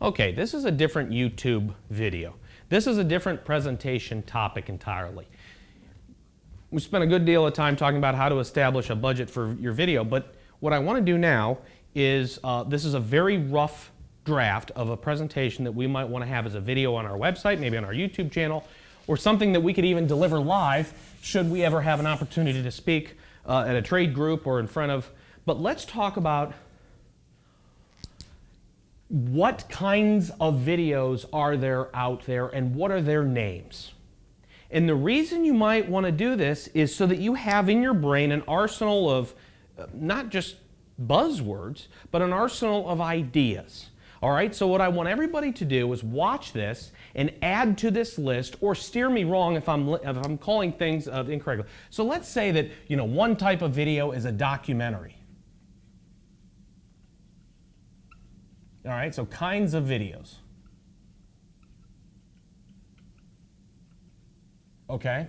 Okay, this is a different YouTube video. This is a different presentation topic entirely. We spent a good deal of time talking about how to establish a budget for your video, but what I want to do now is, this is a very rough draft of a presentation that we might want to have as a video on our website, maybe on our YouTube channel, or something that we could even deliver live should we ever have an opportunity to speak at a trade group or in front of. But let's talk about what kinds of videos are there out there and what are their names. And the reason you might want to do this is so that you have in your brain an arsenal of not just buzzwords, but an arsenal of ideas. All right, so what I want everybody to do is watch this and add to this list, or steer me wrong if I'm calling things incorrectly. So let's say that, you know, one type of video is a documentary. All right, so kinds of videos. Okay.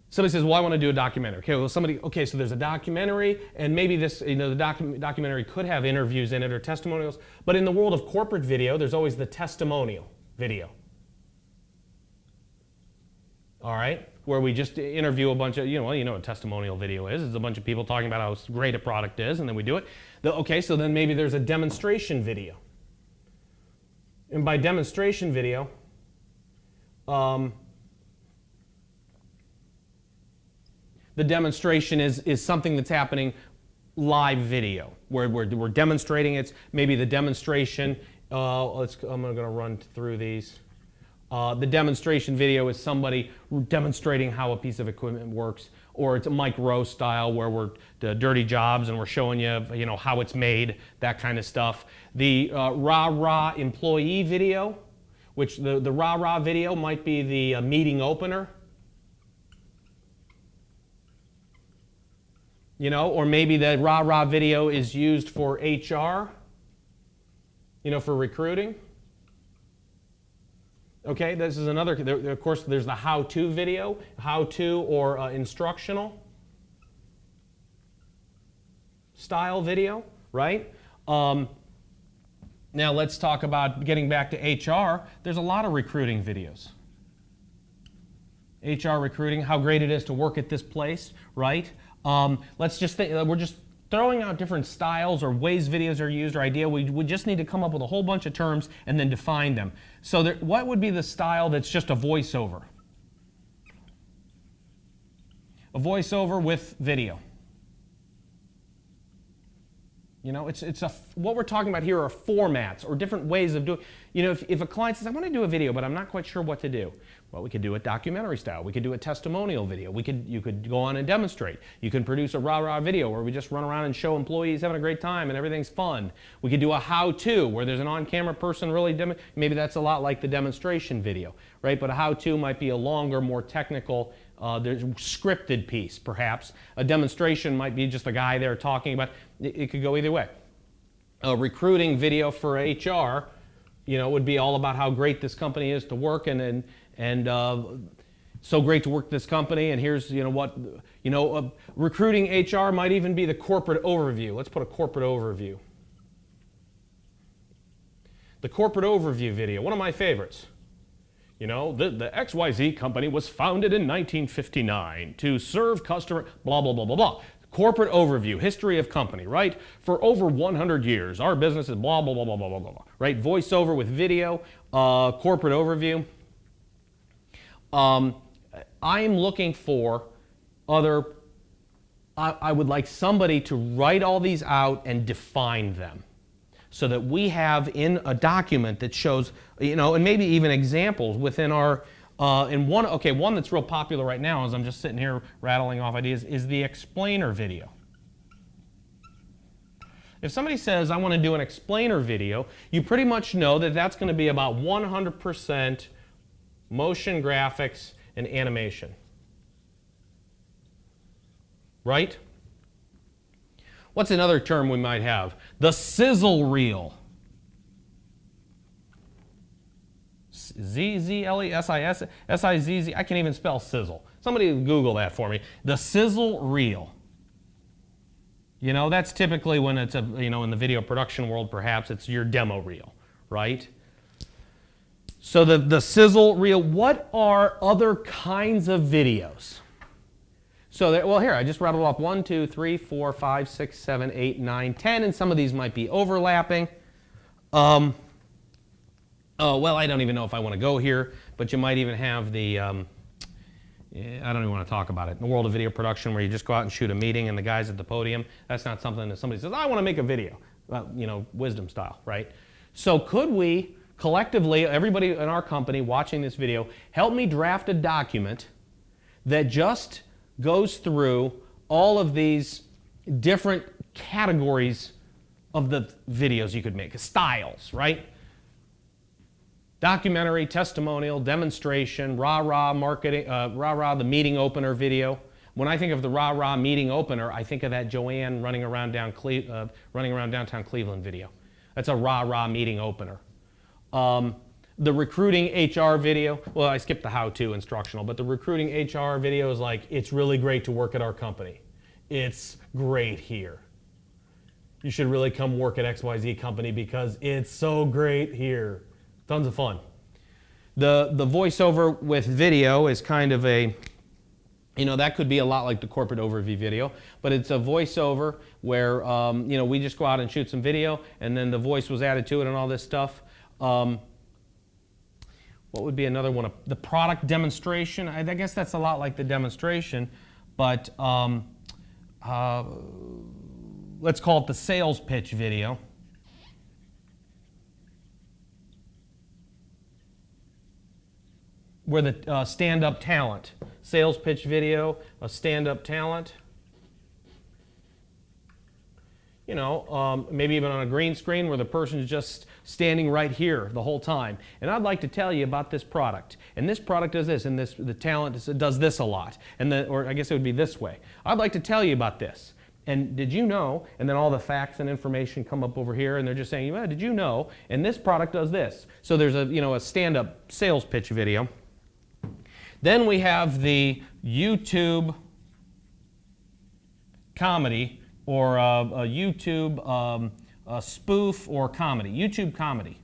Somebody says, well, I want to do a documentary. Okay, well, okay, so there's a documentary, and maybe this, you know, the documentary could have interviews in it or testimonials, but in the world of corporate video, there's always the testimonial video. All right, where we just interview a bunch of, you know what a testimonial video is. It's a bunch of people talking about how great a product is, and then we do it. Okay, so then maybe there's a demonstration video. And by demonstration video, the demonstration is something that's happening live video, where we're demonstrating it. Maybe the demonstration, I'm going to run through these. The demonstration video is somebody demonstrating how a piece of equipment works, or it's a Mike Rowe style where we're dirty jobs and we're showing you, how it's made, that kind of stuff. The rah-rah employee video, which the rah-rah video might be the meeting opener. Or maybe the rah-rah video is used for HR, for recruiting. Okay, this is another, of course, there's the how-to video, how-to or instructional style video, right? Now let's talk about getting back to HR. There's a lot of recruiting videos. HR recruiting, how great it is to work at this place, right? Let's just think, we're just throwing out different styles or ways videos are used or idea. We just need to come up with a whole bunch of terms and then define them. So what would be the style that's just a voiceover? A voiceover with video. What we're talking about here are formats or different ways of doing. If a client says, I want to do a video, but I'm not quite sure what to do. Well, we could do it documentary style. We could do a testimonial video. You could go on and demonstrate. You can produce a rah-rah video where we just run around and show employees having a great time and everything's fun. We could do a how-to where there's an on-camera person really maybe that's a lot like the demonstration video, right? But a how-to might be a longer, more technical, there's a scripted piece, perhaps. A demonstration might be just a guy there talking about. It could go either way. A recruiting video for HR, would be all about how great this company is to work and so great to work at this company. And here's recruiting HR might even be the corporate overview. Let's put a corporate overview. The corporate overview video, one of my favorites. The XYZ company was founded in 1959 to serve customer, blah, blah, blah, blah, blah. Corporate overview, history of company, right? For over 100 years, our business is blah, blah, blah, blah, blah, blah, blah, right? Voiceover with video, corporate overview. I'm looking for I would like somebody to write all these out and define them, so that we have in a document that shows, and maybe even examples within our, one that's real popular right now, as I'm just sitting here rattling off ideas, is the explainer video. If somebody says, I want to do an explainer video, you pretty much know that that's going to be about 100% motion graphics and animation. Right? What's another term we might have? The sizzle reel. Z-Z-L-E-S-I-S-S-I-Z-Z. I can't even spell sizzle. Somebody Google that for me. The sizzle reel. That's typically when it's in the video production world, perhaps it's your demo reel, right? So the sizzle reel, what are other kinds of videos? So, well, here, I just rattled off 1, 2, 3, 4, 5, 6, 7, 8, 9, 10, and some of these might be overlapping. Oh, well, I don't even know if I want to go here, but you might even have the, I don't even want to talk about it. In the world of video production where you just go out and shoot a meeting and the guy's at the podium, that's not something that somebody says, I want to make a video, you know, wisdom style, right? So could we collectively, everybody in our company watching this video, help me draft a document that just goes through all of these different categories of the videos you could make, styles, right? Documentary, testimonial, demonstration, rah-rah marketing, rah-rah the meeting opener video. When I think of the rah-rah meeting opener, I think of that Joanne running around downtown Cleveland video. That's a rah-rah meeting opener. The recruiting HR video, well, I skipped the how-to instructional, but the recruiting HR video is like, it's really great to work at our company. It's great here. You should really come work at XYZ company because it's so great here. Tons of fun. The voiceover with video is kind of a, you know, that could be a lot like the corporate overview video, but it's a voiceover where, you know, we just go out and shoot some video and then the voice was added to it and all this stuff. What would be another one? The product demonstration. I guess that's a lot like the demonstration, but let's call it the sales pitch video. Where the stand-up talent. Sales pitch video, a stand-up talent. You know, maybe even on a green screen where the person's just standing right here the whole time. And I'd like to tell you about this product. And this product does this, and the talent does this a lot. And or I guess it would be this way. I'd like to tell you about this. And did you know? And then all the facts and information come up over here, and they're just saying, well, did you know? And this product does this. So there's a, you know, a stand-up sales pitch video. Then we have the YouTube comedy, or a YouTube spoof or comedy, YouTube comedy.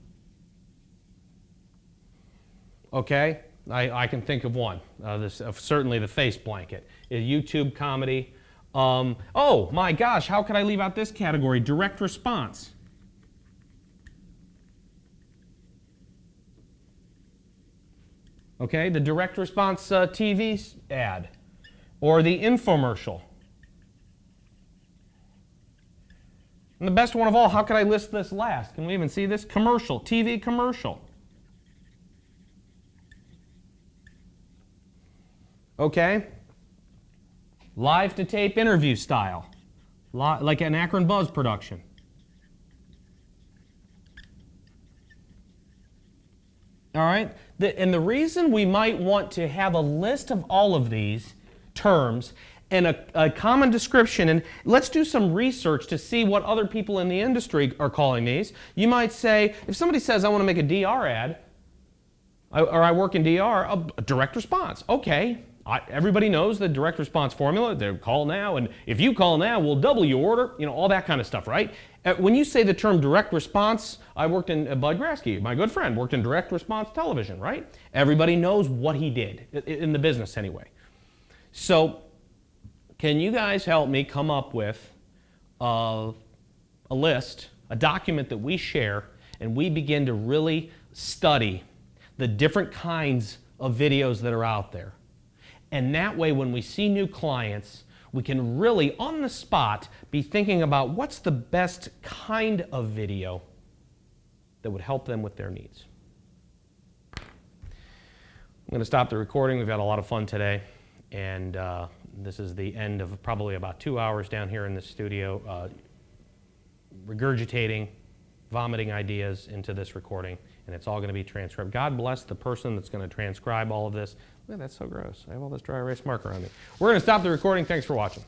Okay, I can think of one. Certainly the face blanket. A YouTube comedy. Oh my gosh, how could I leave out this category? Direct response. Okay, the direct response TV ad, or the infomercial. And the best one of all, how could I list this last? Can we even see this? Commercial, TV commercial. Okay. Live to tape interview style, like an Akron Buzz production. All right. And the reason we might want to have a list of all of these terms and a common description, and let's do some research to see what other people in the industry are calling these. You might say, if somebody says, I want to make a DR ad, or I work in DR, a direct response. Okay, everybody knows the direct response formula. They call now, and if you call now, we'll double your order, you know, all that kind of stuff, right? When you say the term direct response, I worked in, Bud Grasky, my good friend, worked in direct response television, right? Everybody knows what he did, in the business anyway. So, can you guys help me come up with a list, a document that we share, and we begin to really study the different kinds of videos that are out there? And that way, when we see new clients, we can really, on the spot, be thinking about what's the best kind of video that would help them with their needs. I'm going to stop the recording. We've had a lot of fun today, and this is the end of probably about 2 hours down here in the studio, regurgitating, vomiting ideas into this recording, and it's all going to be transcribed. God bless the person that's going to transcribe all of this. Look, that's so gross. I have all this dry erase marker on me. We're going to stop the recording. Thanks for watching.